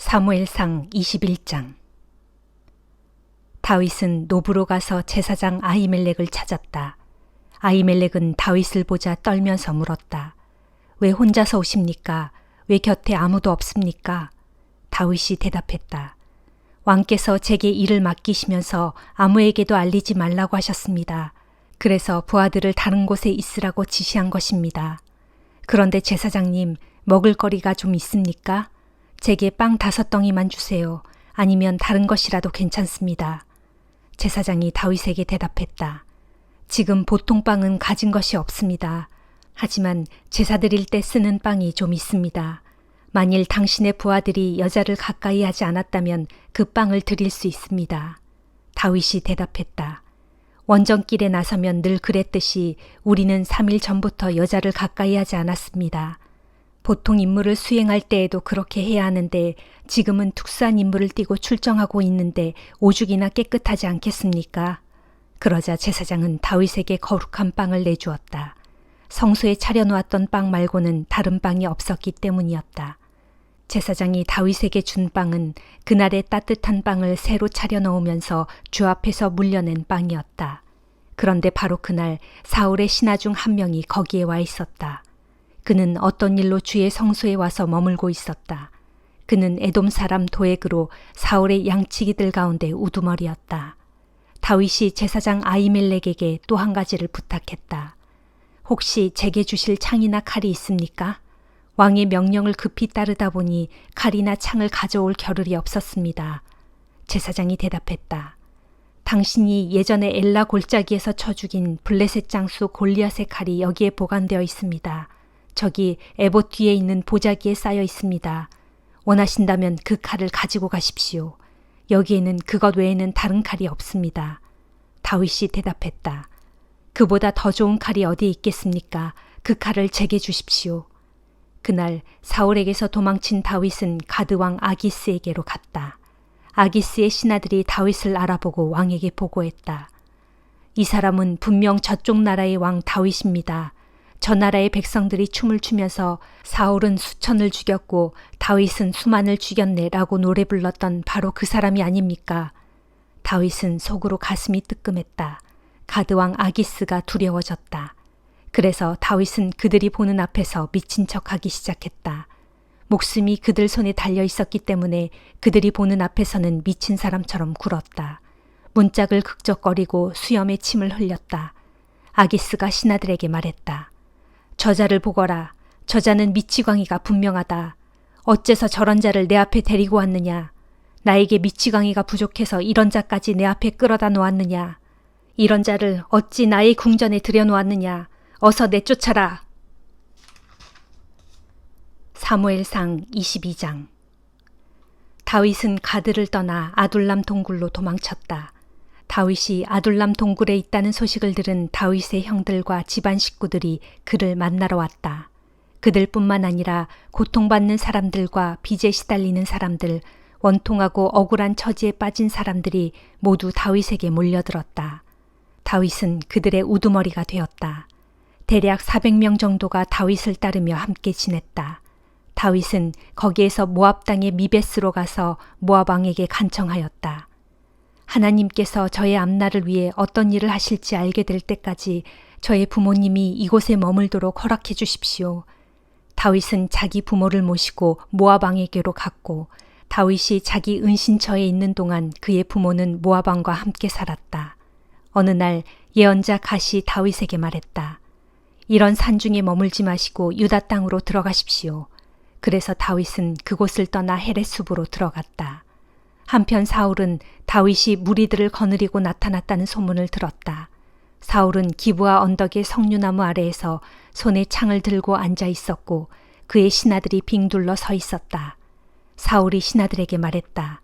사무엘상 21장. 다윗은 노브로 가서 제사장 아히멜렉을 찾았다. 아히멜렉은 다윗을 보자 떨면서 물었다. 왜 혼자서 오십니까? 왜 곁에 아무도 없습니까? 다윗이 대답했다. 왕께서 제게 일을 맡기시면서 아무에게도 알리지 말라고 하셨습니다. 그래서 부하들을 다른 곳에 있으라고 지시한 것입니다. 그런데 제사장님, 먹을 거리가 좀 있습니까? 제게 빵 5덩이만 주세요. 아니면 다른 것이라도 괜찮습니다. 제사장이 다윗에게 대답했다. 지금 보통 빵은 가진 것이 없습니다. 하지만 제사 드릴 때 쓰는 빵이 좀 있습니다. 만일 당신의 부하들이 여자를 가까이 하지 않았다면 그 빵을 드릴 수 있습니다. 다윗이 대답했다. 원정길에 나서면 늘 그랬듯이 우리는 3일 전부터 여자를 가까이 하지 않았습니다. 보통 임무를 수행할 때에도 그렇게 해야 하는데 지금은 특수한 임무를 띠고 출정하고 있는데 오죽이나 깨끗하지 않겠습니까? 그러자 제사장은 다윗에게 거룩한 빵을 내주었다. 성소에 차려놓았던 빵 말고는 다른 빵이 없었기 때문이었다. 제사장이 다윗에게 준 빵은 그날의 따뜻한 빵을 새로 차려 넣으면서 주 앞에서 물려낸 빵이었다. 그런데 바로 그날 사울의 신하 중 한 명이 거기에 와 있었다. 그는 어떤 일로 주의 성소에 와서 머물고 있었다. 그는 에돔 사람 도액으로 사울의 양치기들 가운데 우두머리였다. 다윗이 제사장 아히멜렉에게 또 한 가지를 부탁했다. 혹시 제게 주실 창이나 칼이 있습니까? 왕의 명령을 급히 따르다 보니 칼이나 창을 가져올 겨를이 없었습니다. 제사장이 대답했다. 당신이 예전에 엘라 골짜기에서 쳐 죽인 블레셋 장수 골리앗의 칼이 여기에 보관되어 있습니다. 저기 에봇 뒤에 있는 보자기에 쌓여 있습니다. 원하신다면 그 칼을 가지고 가십시오. 여기에는 그것 외에는 다른 칼이 없습니다. 다윗이 대답했다. 그보다 더 좋은 칼이 어디에 있겠습니까? 그 칼을 제게 주십시오. 그날 사울에게서 도망친 다윗은 가드왕 아기스에게로 갔다. 아기스의 신하들이 다윗을 알아보고 왕에게 보고했다. 이 사람은 분명 저쪽 나라의 왕 다윗입니다. 저 나라의 백성들이 춤을 추면서 사울은 수천을 죽였고 다윗은 수만을 죽였네라고 노래 불렀던 바로 그 사람이 아닙니까? 다윗은 속으로 가슴이 뜨끔했다. 가드왕 아기스가 두려워졌다. 그래서 다윗은 그들이 보는 앞에서 미친 척하기 시작했다. 목숨이 그들 손에 달려 있었기 때문에 그들이 보는 앞에서는 미친 사람처럼 굴었다. 문짝을 극적거리고 수염에 침을 흘렸다. 아기스가 신하들에게 말했다. 저자를 보거라. 저자는 미치광이가 분명하다. 어째서 저런 자를 내 앞에 데리고 왔느냐. 나에게 미치광이가 부족해서 이런 자까지 내 앞에 끌어다 놓았느냐. 이런 자를 어찌 나의 궁전에 들여놓았느냐. 어서 내쫓아라. 사무엘상 22장. 다윗은 가드를 떠나 아둘람 동굴로 도망쳤다. 다윗이 아둘람 동굴에 있다는 소식을 들은 다윗의 형들과 집안 식구들이 그를 만나러 왔다. 그들뿐만 아니라 고통받는 사람들과 빚에 시달리는 사람들, 원통하고 억울한 처지에 빠진 사람들이 모두 다윗에게 몰려들었다. 다윗은 그들의 우두머리가 되었다. 대략 400명 정도가 다윗을 따르며 함께 지냈다. 다윗은 거기에서 모압 땅의 미베스로 가서 모압 왕에게 간청하였다. 하나님께서 저의 앞날을 위해 어떤 일을 하실지 알게 될 때까지 저의 부모님이 이곳에 머물도록 허락해 주십시오. 다윗은 자기 부모를 모시고 모압 왕에게로 갔고 다윗이 자기 은신처에 있는 동안 그의 부모는 모압 왕과 함께 살았다. 어느 날 예언자 갓이 다윗에게 말했다. 이런 산중에 머물지 마시고 유다 땅으로 들어가십시오. 그래서 다윗은 그곳을 떠나 헤레숲으로 들어갔다. 한편 사울은 다윗이 무리들을 거느리고 나타났다는 소문을 들었다. 사울은 기브아 언덕의 석류나무 아래에서 손에 창을 들고 앉아 있었고 그의 신하들이 빙둘러 서 있었다. 사울이 신하들에게 말했다.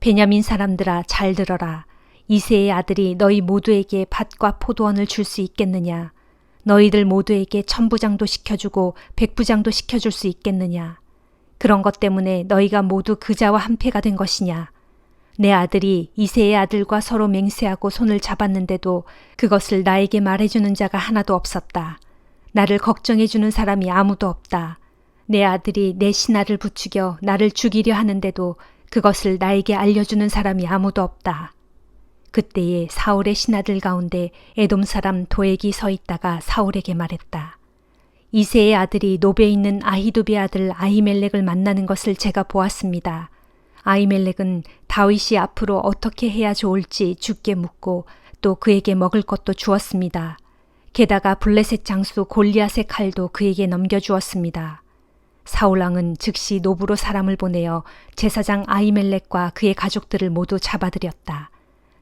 베냐민 사람들아 잘 들어라. 이새의 아들이 너희 모두에게 밭과 포도원을 줄 수 있겠느냐? 너희들 모두에게 천부장도 시켜주고 백부장도 시켜줄 수 있겠느냐? 그런 것 때문에 너희가 모두 그자와 한패가 된 것이냐? 내 아들이 이새의 아들과 서로 맹세하고 손을 잡았는데도 그것을 나에게 말해주는 자가 하나도 없었다. 나를 걱정해주는 사람이 아무도 없다. 내 아들이 내 신하를 부추겨 나를 죽이려 하는데도 그것을 나에게 알려주는 사람이 아무도 없다. 그때에 사울의 신하들 가운데 에돔 사람 도액이 서 있다가 사울에게 말했다. 이새의 아들이 노베에 있는 아히두베 아들 아히멜렉을 만나는 것을 제가 보았습니다. 아히멜렉은 다윗이 앞으로 어떻게 해야 좋을지 주께 묻고 또 그에게 먹을 것도 주었습니다. 게다가 블레셋 장수 골리앗의 칼도 그에게 넘겨주었습니다. 사울왕은 즉시 노부로 사람을 보내어 제사장 아히멜렉과 그의 가족들을 모두 잡아들였다.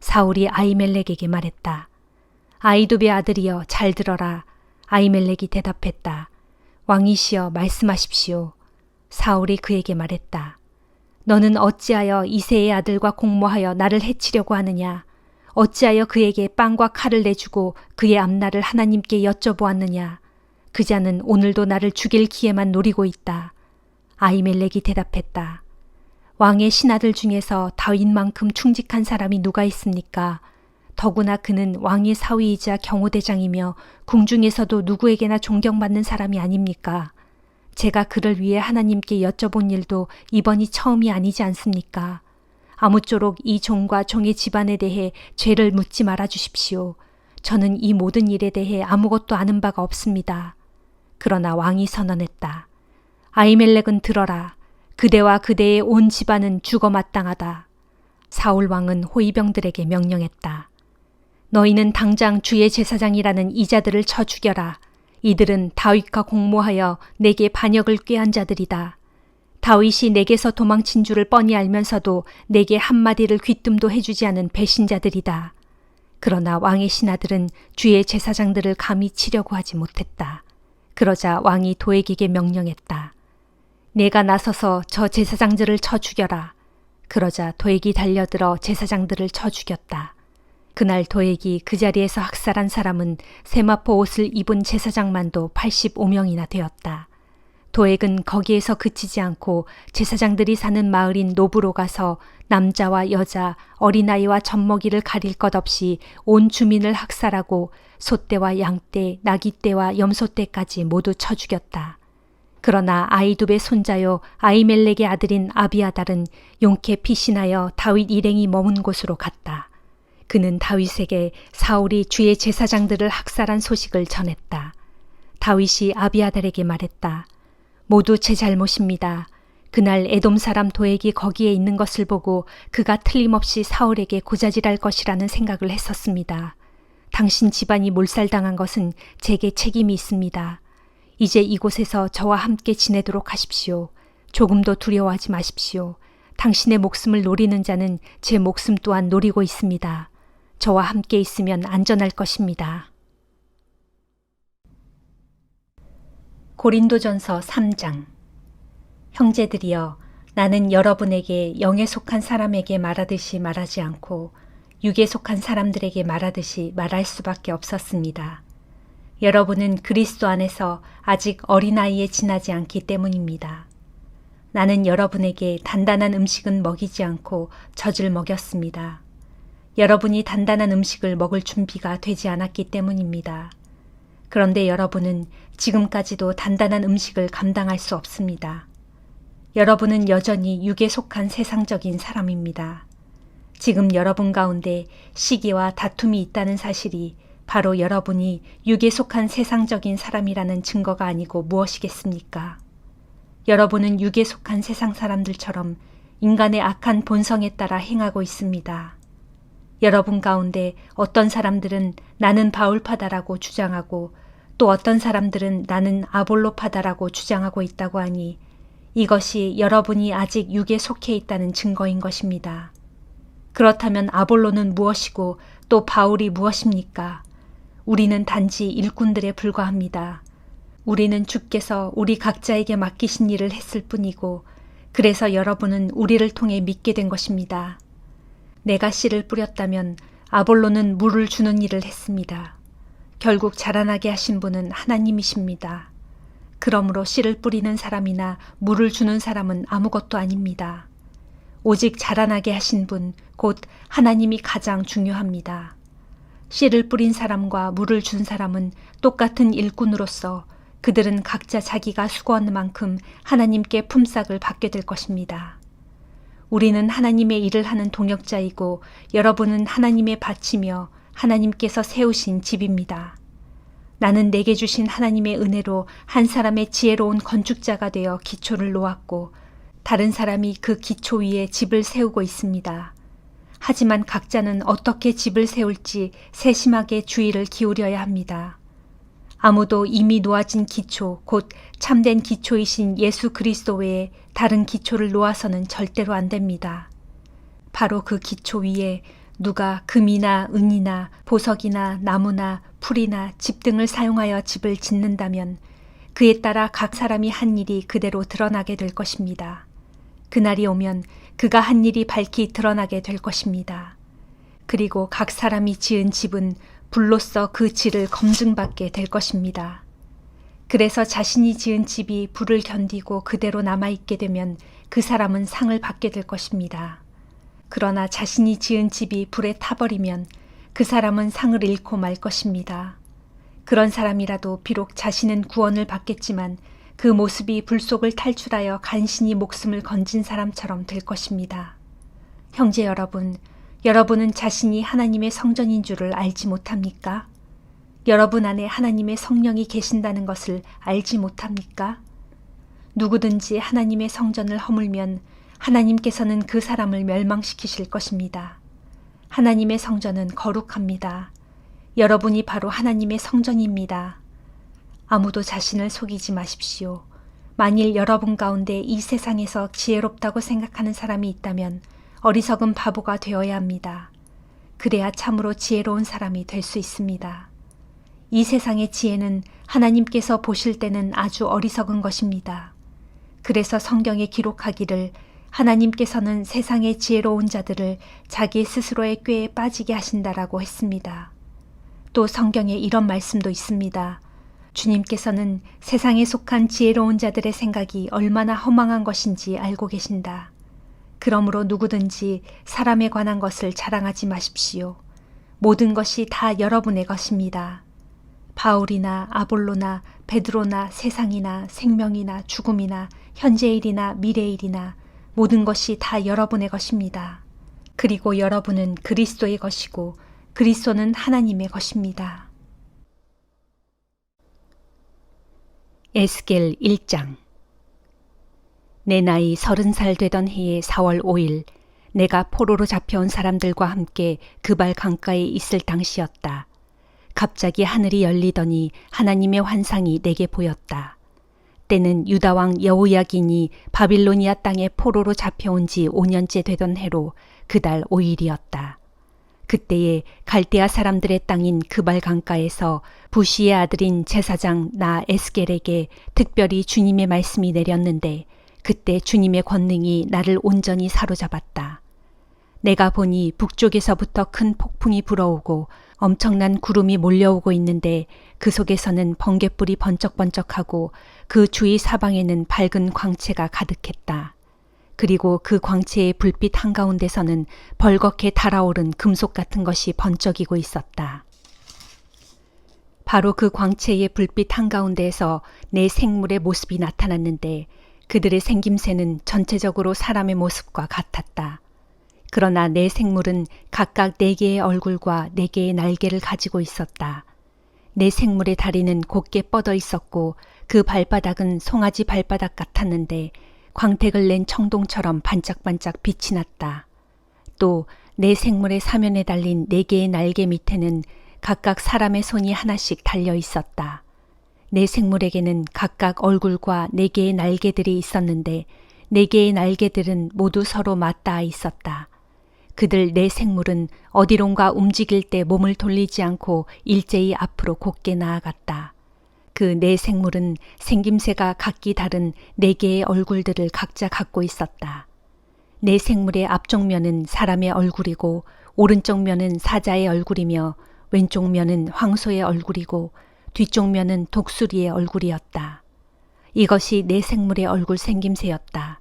사울이 아히멜렉에게 말했다. 아히두베 아들이여 잘 들어라. 아히멜렉이 대답했다. 왕이시여 말씀하십시오. 사울이 그에게 말했다. 너는 어찌하여 이새의 아들과 공모하여 나를 해치려고 하느냐? 어찌하여 그에게 빵과 칼을 내주고 그의 앞날을 하나님께 여쭤보았느냐? 그 자는 오늘도 나를 죽일 기회만 노리고 있다. 아히멜렉이 대답했다. 왕의 신하들 중에서 다윗만큼 충직한 사람이 누가 있습니까? 더구나 그는 왕의 사위이자 경호대장이며 궁중에서도 누구에게나 존경받는 사람이 아닙니까? 제가 그를 위해 하나님께 여쭤본 일도 이번이 처음이 아니지 않습니까? 아무쪼록 이 종과 종의 집안에 대해 죄를 묻지 말아 주십시오. 저는 이 모든 일에 대해 아무것도 아는 바가 없습니다. 그러나 왕이 선언했다. 아히멜렉은 들어라. 그대와 그대의 온 집안은 죽어 마땅하다. 사울 왕은 호위병들에게 명령했다. 너희는 당장 주의 제사장이라는 이자들을 쳐 죽여라. 이들은 다윗과 공모하여 내게 반역을 꾀한 자들이다. 다윗이 내게서 도망친 줄을 뻔히 알면서도 내게 한마디를 귀뜸도 해주지 않은 배신자들이다. 그러나 왕의 신하들은 주의 제사장들을 감히 치려고 하지 못했다. 그러자 왕이 도액에게 명령했다. 내가 나서서 저 제사장들을 쳐 죽여라. 그러자 도액이 달려들어 제사장들을 쳐 죽였다. 그날 도액이 그 자리에서 학살한 사람은 세마포 옷을 입은 제사장만도 85명이나 되었다. 도액은 거기에서 그치지 않고 제사장들이 사는 마을인 노브로 가서 남자와 여자, 어린아이와 젖먹이를 가릴 것 없이 온 주민을 학살하고 소떼와 양떼, 나귀떼와 염소떼까지 모두 쳐 죽였다. 그러나 아히두베 손자요 아히멜렉의 아들인 아비아달은 용케 피신하여 다윗 일행이 머문 곳으로 갔다. 그는 다윗에게 사울이 주의 제사장들을 학살한 소식을 전했다. 다윗이 아비아달에게 말했다. 모두 제 잘못입니다. 그날 에돔 사람 도액이 거기에 있는 것을 보고 그가 틀림없이 사울에게 고자질할 것이라는 생각을 했었습니다. 당신 집안이 몰살당한 것은 제게 책임이 있습니다. 이제 이곳에서 저와 함께 지내도록 하십시오. 조금도 두려워하지 마십시오. 당신의 목숨을 노리는 자는 제 목숨 또한 노리고 있습니다. 저와 함께 있으면 안전할 것입니다. 고린도전서 3장. 형제들이여, 나는 여러분에게 영에 속한 사람에게 말하듯이 말하지 않고 육에 속한 사람들에게 말하듯이 말할 수밖에 없었습니다. 여러분은 그리스도 안에서 아직 어린아이에 지나지 않기 때문입니다. 나는 여러분에게 단단한 음식은 먹이지 않고 젖을 먹였습니다. 여러분이 단단한 음식을 먹을 준비가 되지 않았기 때문입니다. 그런데 여러분은 지금까지도 단단한 음식을 감당할 수 없습니다. 여러분은 여전히 육에 속한 세상적인 사람입니다. 지금 여러분 가운데 시기와 다툼이 있다는 사실이 바로 여러분이 육에 속한 세상적인 사람이라는 증거가 아니고 무엇이겠습니까? 여러분은 육에 속한 세상 사람들처럼 인간의 악한 본성에 따라 행하고 있습니다. 여러분 가운데 어떤 사람들은 나는 바울파다라고 주장하고 또 어떤 사람들은 나는 아볼로파다라고 주장하고 있다고 하니 이것이 여러분이 아직 육에 속해 있다는 증거인 것입니다. 그렇다면 아볼로는 무엇이고 또 바울이 무엇입니까? 우리는 단지 일꾼들에 불과합니다. 우리는 주께서 우리 각자에게 맡기신 일을 했을 뿐이고 그래서 여러분은 우리를 통해 믿게 된 것입니다. 내가 씨를 뿌렸다면 아볼로는 물을 주는 일을 했습니다. 결국 자라나게 하신 분은 하나님이십니다. 그러므로 씨를 뿌리는 사람이나 물을 주는 사람은 아무것도 아닙니다. 오직 자라나게 하신 분, 곧 하나님이 가장 중요합니다. 씨를 뿌린 사람과 물을 준 사람은 똑같은 일꾼으로서 그들은 각자 자기가 수고한 만큼 하나님께 품삯을 받게 될 것입니다. 우리는 하나님의 일을 하는 동역자이고 여러분은 하나님의 밭이며 하나님께서 세우신 집입니다. 나는 내게 주신 하나님의 은혜로 한 사람의 지혜로운 건축자가 되어 기초를 놓았고 다른 사람이 그 기초 위에 집을 세우고 있습니다. 하지만 각자는 어떻게 집을 세울지 세심하게 주의를 기울여야 합니다. 아무도 이미 놓아진 기초, 곧 참된 기초이신 예수 그리스도 외에 다른 기초를 놓아서는 절대로 안 됩니다. 바로 그 기초 위에 누가 금이나 은이나 보석이나 나무나 풀이나 집 등을 사용하여 집을 짓는다면 그에 따라 각 사람이 한 일이 그대로 드러나게 될 것입니다. 그날이 오면 그가 한 일이 밝히 드러나게 될 것입니다. 그리고 각 사람이 지은 집은 불로써 그 질을 검증받게 될 것입니다. 그래서 자신이 지은 집이 불을 견디고 그대로 남아있게 되면 그 사람은 상을 받게 될 것입니다. 그러나 자신이 지은 집이 불에 타버리면 그 사람은 상을 잃고 말 것입니다. 그런 사람이라도 비록 자신은 구원을 받겠지만 그 모습이 불 속을 탈출하여 간신히 목숨을 건진 사람처럼 될 것입니다. 형제 여러분, 여러분은 자신이 하나님의 성전인 줄을 알지 못합니까? 여러분 안에 하나님의 성령이 계신다는 것을 알지 못합니까? 누구든지 하나님의 성전을 허물면 하나님께서는 그 사람을 멸망시키실 것입니다. 하나님의 성전은 거룩합니다. 여러분이 바로 하나님의 성전입니다. 아무도 자신을 속이지 마십시오. 만일 여러분 가운데 이 세상에서 지혜롭다고 생각하는 사람이 있다면 어리석은 바보가 되어야 합니다. 그래야 참으로 지혜로운 사람이 될 수 있습니다. 이 세상의 지혜는 하나님께서 보실 때는 아주 어리석은 것입니다. 그래서 성경에 기록하기를 하나님께서는 세상의 지혜로운 자들을 자기 스스로의 꾀에 빠지게 하신다라고 했습니다. 또 성경에 이런 말씀도 있습니다. 주님께서는 세상에 속한 지혜로운 자들의 생각이 얼마나 허망한 것인지 알고 계신다. 그러므로 누구든지 사람에 관한 것을 자랑하지 마십시오. 모든 것이 다 여러분의 것입니다. 바울이나 아볼로나 베드로나 세상이나 생명이나 죽음이나 현재일이나 미래일이나 모든 것이 다 여러분의 것입니다. 그리고 여러분은 그리스도의 것이고 그리스도는 하나님의 것입니다. 에스겔 1장. 내 나이 30살 되던 해의 4월 5일 내가 포로로 잡혀온 사람들과 함께 그발 강가에 있을 당시였다. 갑자기 하늘이 열리더니 하나님의 환상이 내게 보였다. 때는 유다왕 여호야긴이 바빌로니아 땅에 포로로 잡혀온 지 5년째 되던 해로 그달 5일이었다. 그때에 갈대아 사람들의 땅인 그발 강가에서 부시의 아들인 제사장 나 에스겔에게 특별히 주님의 말씀이 내렸는데 그때 주님의 권능이 나를 온전히 사로잡았다. 내가 보니 북쪽에서부터 큰 폭풍이 불어오고 엄청난 구름이 몰려오고 있는데 그 속에서는 번갯불이 번쩍번쩍하고 그 주위 사방에는 밝은 광채가 가득했다. 그리고 그 광채의 불빛 한가운데서는 벌겋게 달아오른 금속 같은 것이 번쩍이고 있었다. 바로 그 광채의 불빛 한가운데에서 내 생물의 모습이 나타났는데 그들의 생김새는 전체적으로 사람의 모습과 같았다. 그러나 내 생물은 각각 4개의 얼굴과 4개의 날개를 가지고 있었다. 내 생물의 다리는 곧게 뻗어 있었고 그 발바닥은 송아지 발바닥 같았는데 광택을 낸 청동처럼 반짝반짝 빛이 났다. 또 내 생물의 사면에 달린 4개의 날개 밑에는 각각 사람의 손이 하나씩 달려 있었다. 내 생물에게는 각각 얼굴과 4개의 날개들이 있었는데 4개의 날개들은 모두 서로 맞닿아 있었다. 그들 내 생물은 어디론가 움직일 때 몸을 돌리지 않고 일제히 앞으로 곧게 나아갔다. 그 네 생물은 생김새가 각기 다른 4개의 얼굴들을 각자 갖고 있었다. 네 생물의 앞쪽 면은 사람의 얼굴이고 오른쪽 면은 사자의 얼굴이며 왼쪽 면은 황소의 얼굴이고 뒤쪽 면은 독수리의 얼굴이었다. 이것이 네 생물의 얼굴 생김새였다.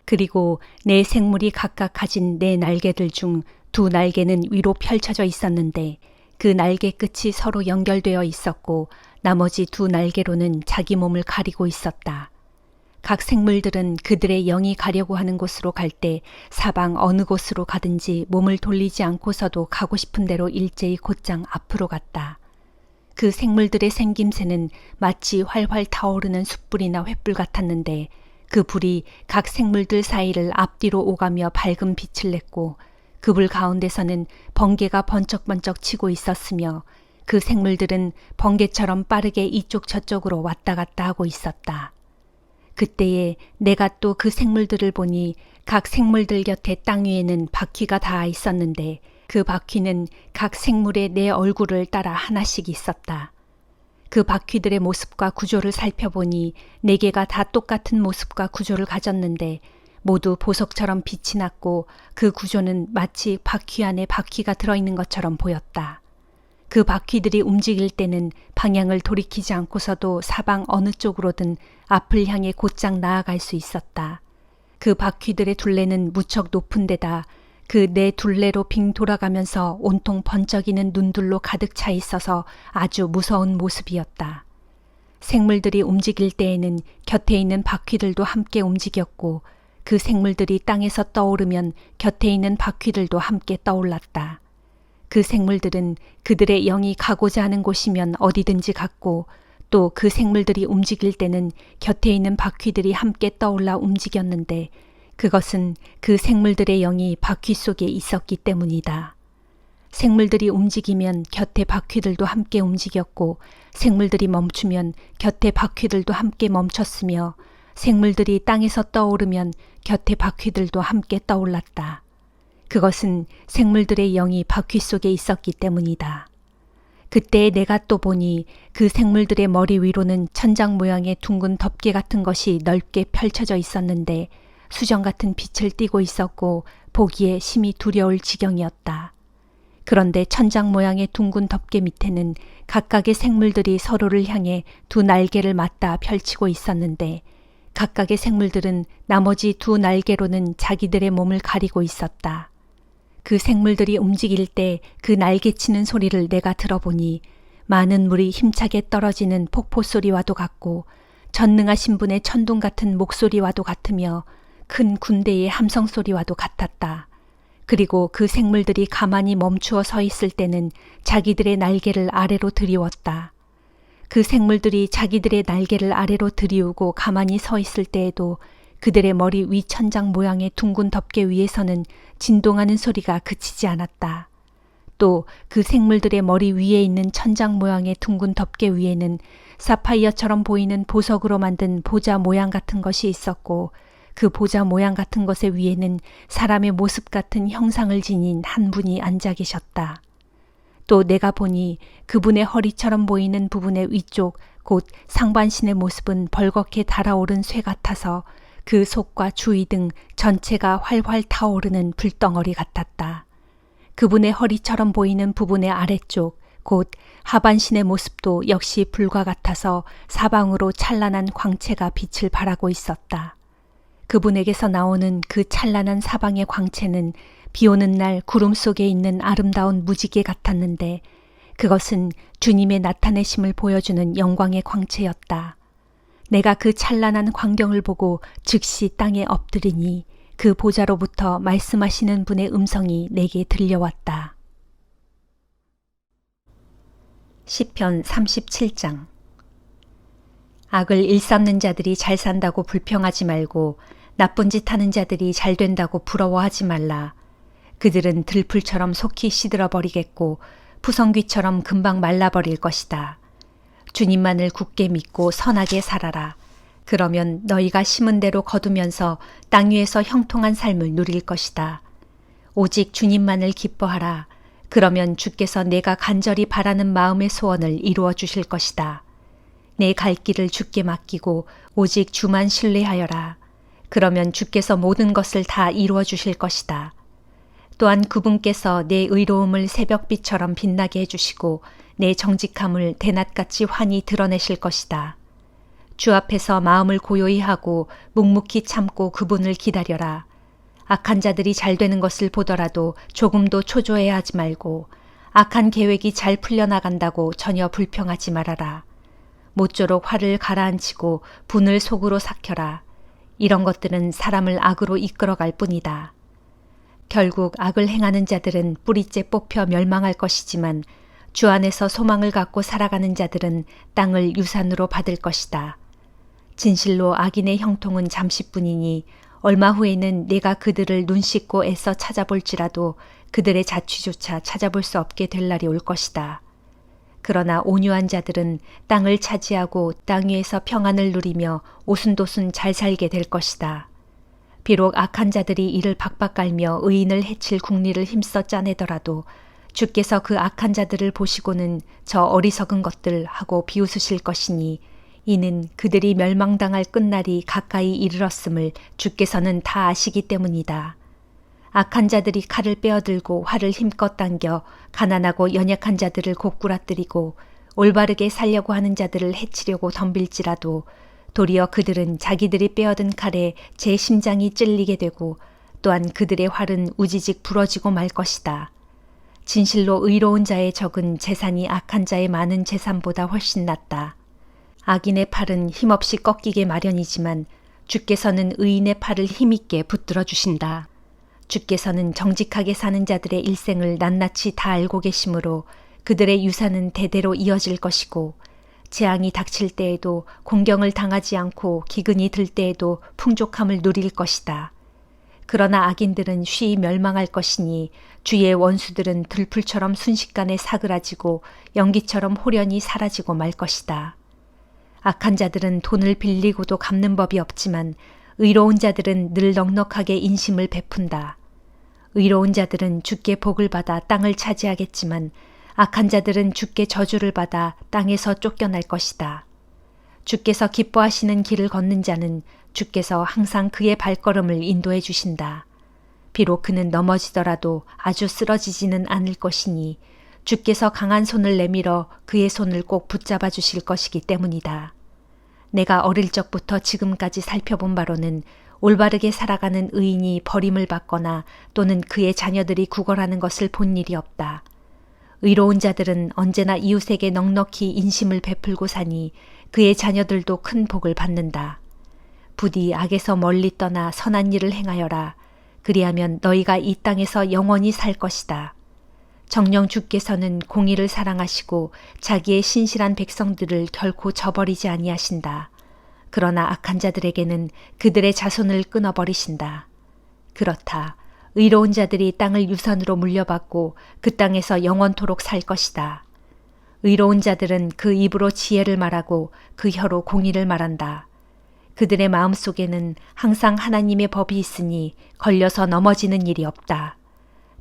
그리고 네 생물이 각각 가진 4 날개들 중 2 날개는 위로 펼쳐져 있었는데 그 날개 끝이 서로 연결되어 있었고 나머지 두 날개로는 자기 몸을 가리고 있었다. 각 생물들은 그들의 영이 가려고 하는 곳으로 갈 때 사방 어느 곳으로 가든지 몸을 돌리지 않고서도 가고 싶은 대로 일제히 곧장 앞으로 갔다. 그 생물들의 생김새는 마치 활활 타오르는 숯불이나 횃불 같았는데 그 불이 각 생물들 사이를 앞뒤로 오가며 밝은 빛을 냈고 그 불 가운데서는 번개가 번쩍번쩍 치고 있었으며 그 생물들은 번개처럼 빠르게 이쪽 저쪽으로 왔다 갔다 하고 있었다. 그때에 내가 또 그 생물들을 보니 각 생물들 곁에 땅 위에는 바퀴가 닿아 있었는데 그 바퀴는 각 생물의 내 얼굴을 따라 하나씩 있었다. 그 바퀴들의 모습과 구조를 살펴보니 네 개가 다 똑같은 모습과 구조를 가졌는데 모두 보석처럼 빛이 났고 그 구조는 마치 바퀴 안에 바퀴가 들어있는 것처럼 보였다. 그 바퀴들이 움직일 때는 방향을 돌이키지 않고서도 사방 어느 쪽으로든 앞을 향해 곧장 나아갈 수 있었다. 그 바퀴들의 둘레는 무척 높은 데다 그 네 둘레로 빙 돌아가면서 온통 번쩍이는 눈들로 가득 차 있어서 아주 무서운 모습이었다. 생물들이 움직일 때에는 곁에 있는 바퀴들도 함께 움직였고 그 생물들이 땅에서 떠오르면 곁에 있는 바퀴들도 함께 떠올랐다. 그 생물들은 그들의 영이 가고자 하는 곳이면 어디든지 갔고 또 그 생물들이 움직일 때는 곁에 있는 바퀴들이 함께 떠올라 움직였는데 그것은 그 생물들의 영이 바퀴 속에 있었기 때문이다. 생물들이 움직이면 곁에 바퀴들도 함께 움직였고 생물들이 멈추면 곁에 바퀴들도 함께 멈췄으며 생물들이 땅에서 떠오르면 곁에 바퀴들도 함께 떠올랐다. 그것은 생물들의 영이 바퀴 속에 있었기 때문이다. 그때 내가 또 보니 그 생물들의 머리 위로는 천장 모양의 둥근 덮개 같은 것이 넓게 펼쳐져 있었는데 수정 같은 빛을 띠고 있었고 보기에 심히 두려울 지경이었다. 그런데 천장 모양의 둥근 덮개 밑에는 각각의 생물들이 서로를 향해 두 날개를 맞닿아 펼치고 있었는데 각각의 생물들은 나머지 두 날개로는 자기들의 몸을 가리고 있었다. 그 생물들이 움직일 때 그 날개치는 소리를 내가 들어보니 많은 물이 힘차게 떨어지는 폭포 소리와도 같고 전능하신 분의 천둥 같은 목소리와도 같으며 큰 군대의 함성 소리와도 같았다. 그리고 그 생물들이 가만히 멈추어 서 있을 때는 자기들의 날개를 아래로 들이웠다. 그 생물들이 자기들의 날개를 아래로 들이우고 가만히 서 있을 때에도 그들의 머리 위 천장 모양의 둥근 덮개 위에서는 진동하는 소리가 그치지 않았다. 또 그 생물들의 머리 위에 있는 천장 모양의 둥근 덮개 위에는 사파이어처럼 보이는 보석으로 만든 보자 모양 같은 것이 있었고 그 보자 모양 같은 것의 위에는 사람의 모습 같은 형상을 지닌 한 분이 앉아 계셨다. 또 내가 보니 그분의 허리처럼 보이는 부분의 위쪽 곧 상반신의 모습은 벌겋게 달아오른 쇠 같아서 그 속과 주위 등 전체가 활활 타오르는 불덩어리 같았다. 그분의 허리처럼 보이는 부분의 아래쪽 곧 하반신의 모습도 역시 불과 같아서 사방으로 찬란한 광채가 빛을 발하고 있었다. 그분에게서 나오는 그 찬란한 사방의 광채는 비 오는 날 구름 속에 있는 아름다운 무지개 같았는데 그것은 주님의 나타내심을 보여주는 영광의 광채였다. 내가 그 찬란한 광경을 보고 즉시 땅에 엎드리니 그 보좌로부터 말씀하시는 분의 음성이 내게 들려왔다. 시편 37장. 악을 일삼는 자들이 잘 산다고 불평하지 말고 나쁜 짓 하는 자들이 잘 된다고 부러워하지 말라. 그들은 들풀처럼 속히 시들어 버리겠고 푸성귀처럼 금방 말라버릴 것이다. 주님만을 굳게 믿고 선하게 살아라. 그러면 너희가 심은 대로 거두면서 땅 위에서 형통한 삶을 누릴 것이다. 오직 주님만을 기뻐하라. 그러면 주께서 내가 간절히 바라는 마음의 소원을 이루어 주실 것이다. 내 갈 길을 주께 맡기고 오직 주만 신뢰하여라. 그러면 주께서 모든 것을 다 이루어 주실 것이다. 또한 그분께서 내 의로움을 새벽빛처럼 빛나게 해주시고 내 정직함을 대낮같이 환히 드러내실 것이다. 주 앞에서 마음을 고요히 하고 묵묵히 참고 그분을 기다려라. 악한 자들이 잘 되는 것을 보더라도 조금도 초조해하지 말고 악한 계획이 잘 풀려나간다고 전혀 불평하지 말아라. 모쪼록 화를 가라앉히고 분을 속으로 삭혀라. 이런 것들은 사람을 악으로 이끌어갈 뿐이다. 결국 악을 행하는 자들은 뿌리째 뽑혀 멸망할 것이지만 주 안에서 소망을 갖고 살아가는 자들은 땅을 유산으로 받을 것이다. 진실로 악인의 형통은 잠시뿐이니 얼마 후에는 내가 그들을 눈 씻고 애써 찾아볼지라도 그들의 자취조차 찾아볼 수 없게 될 날이 올 것이다. 그러나 온유한 자들은 땅을 차지하고 땅 위에서 평안을 누리며 오순도순 잘 살게 될 것이다. 비록 악한 자들이 이를 박박 깔며 의인을 해칠 궁리를 힘써 짜내더라도 주께서 그 악한 자들을 보시고는 저 어리석은 것들 하고 비웃으실 것이니 이는 그들이 멸망당할 끝날이 가까이 이르렀음을 주께서는 다 아시기 때문이다. 악한 자들이 칼을 빼어들고 활을 힘껏 당겨 가난하고 연약한 자들을 고꾸라뜨리고 올바르게 살려고 하는 자들을 해치려고 덤빌지라도 도리어 그들은 자기들이 빼어든 칼에 제 심장이 찔리게 되고 또한 그들의 활은 우지직 부러지고 말 것이다. 진실로 의로운 자의 적은 재산이 악한 자의 많은 재산보다 훨씬 낫다. 악인의 팔은 힘없이 꺾이게 마련이지만 주께서는 의인의 팔을 힘있게 붙들어 주신다. 주께서는 정직하게 사는 자들의 일생을 낱낱이 다 알고 계시므로 그들의 유산은 대대로 이어질 것이고 재앙이 닥칠 때에도 공경을 당하지 않고 기근이 들 때에도 풍족함을 누릴 것이다. 그러나 악인들은 쉬이 멸망할 것이니 주의 원수들은 들풀처럼 순식간에 사그라지고 연기처럼 홀연히 사라지고 말 것이다. 악한 자들은 돈을 빌리고도 갚는 법이 없지만 의로운 자들은 늘 넉넉하게 인심을 베푼다. 의로운 자들은 주께 복을 받아 땅을 차지하겠지만 악한 자들은 주께 저주를 받아 땅에서 쫓겨날 것이다. 주께서 기뻐하시는 길을 걷는 자는 주께서 항상 그의 발걸음을 인도해 주신다. 비록 그는 넘어지더라도 아주 쓰러지지는 않을 것이니 주께서 강한 손을 내밀어 그의 손을 꼭 붙잡아 주실 것이기 때문이다. 내가 어릴 적부터 지금까지 살펴본 바로는 올바르게 살아가는 의인이 버림을 받거나 또는 그의 자녀들이 구걸하는 것을 본 일이 없다. 의로운 자들은 언제나 이웃에게 넉넉히 인심을 베풀고 사니 그의 자녀들도 큰 복을 받는다. 부디 악에서 멀리 떠나 선한 일을 행하여라. 그리하면 너희가 이 땅에서 영원히 살 것이다. 정녕 주께서는 공의를 사랑하시고 자기의 신실한 백성들을 결코 저버리지 아니하신다. 그러나 악한 자들에게는 그들의 자손을 끊어버리신다. 그렇다. 의로운 자들이 땅을 유산으로 물려받고 그 땅에서 영원토록 살 것이다. 의로운 자들은 그 입으로 지혜를 말하고 그 혀로 공의를 말한다. 그들의 마음속에는 항상 하나님의 법이 있으니 걸려서 넘어지는 일이 없다.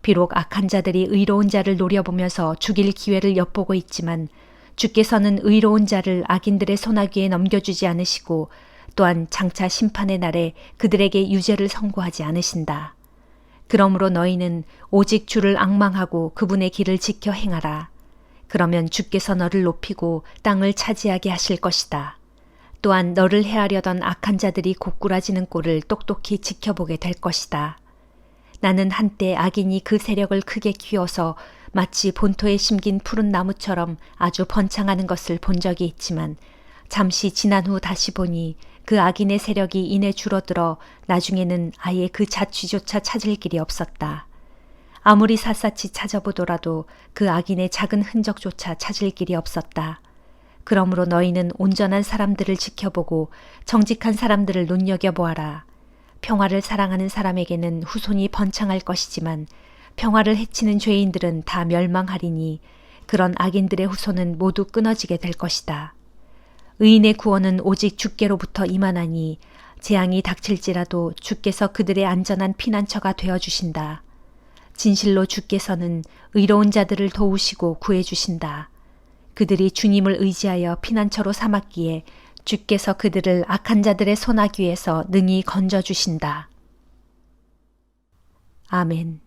비록 악한 자들이 의로운 자를 노려보면서 죽일 기회를 엿보고 있지만 주께서는 의로운 자를 악인들의 손아귀에 넘겨주지 않으시고 또한 장차 심판의 날에 그들에게 유죄를 선고하지 않으신다. 그러므로 너희는 오직 주를 앙망하고 그분의 길을 지켜 행하라. 그러면 주께서 너를 높이고 땅을 차지하게 하실 것이다. 또한 너를 해하려던 악한 자들이 고꾸라지는 꼴을 똑똑히 지켜보게 될 것이다. 나는 한때 악인이 그 세력을 크게 키워서 마치 본토에 심긴 푸른 나무처럼 아주 번창하는 것을 본 적이 있지만 잠시 지난 후 다시 보니 그 악인의 세력이 이내 줄어들어 나중에는 아예 그 자취조차 찾을 길이 없었다. 아무리 샅샅이 찾아보더라도 그 악인의 작은 흔적조차 찾을 길이 없었다. 그러므로 너희는 온전한 사람들을 지켜보고 정직한 사람들을 눈여겨보아라. 평화를 사랑하는 사람에게는 후손이 번창할 것이지만 평화를 해치는 죄인들은 다 멸망하리니 그런 악인들의 후손은 모두 끊어지게 될 것이다. 의인의 구원은 오직 주께로부터 임하나니 재앙이 닥칠지라도 주께서 그들의 안전한 피난처가 되어주신다. 진실로 주께서는 의로운 자들을 도우시고 구해주신다. 그들이 주님을 의지하여 피난처로 삼았기에 주께서 그들을 악한 자들의 손아귀에서 능히 건져주신다. 아멘.